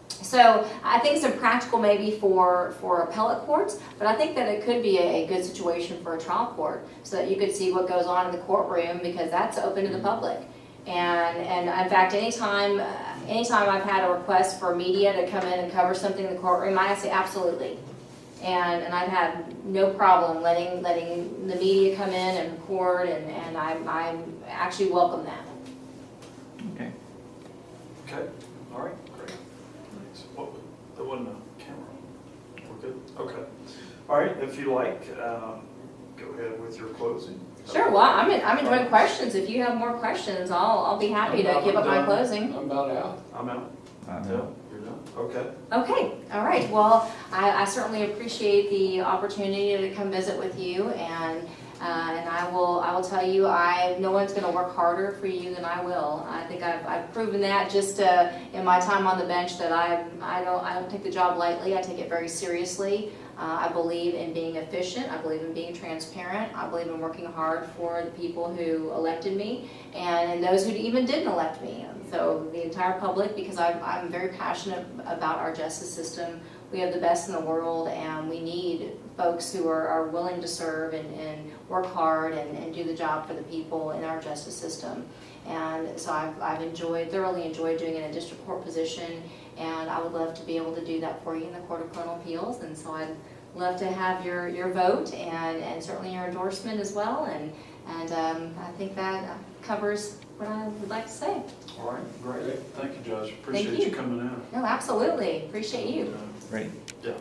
So I think it's impractical maybe for appellate courts, but I think that it could be a good situation for a trial court, so that you could see what goes on in the courtroom, because that's open to the public. And in fact, anytime I've had a request for media to come in and cover something in the courtroom, I say absolutely. And I've had no problem letting the media come in and record, and I actually welcome that. Okay. Okay, all right, great. Thanks. There wasn't a camera. We're good? Okay. All right, if you like, go ahead with your closing. Sure. Well, I'm enjoying questions. If you have more questions, I'll be happy to give up my closing. I'm about out. I'm out. No. You're done? Okay. Okay. All right. Well, I certainly appreciate the opportunity to come visit with you, and I will tell you, no one's going to work harder for you than I will. I think I've proven that just in my time on the bench, that I don't take the job lightly. I take it very seriously. I believe in being efficient, I believe in being transparent, I believe in working hard for the people who elected me and those who even didn't elect me. So the entire public, because I'm very passionate about our justice system. We have the best in the world, and we need folks who are willing to serve and work hard and do the job for the people in our justice system. And so I've thoroughly enjoyed doing it in a district court position, and I would love to be able to do that for you in the Court of Criminal Appeals. And so I'd love to have your vote and certainly your endorsement as well. And I think that covers what I would like to say. All right, great. Thank you, Judge. Appreciate you. you coming in. No, absolutely. Appreciate you. Great. Yeah.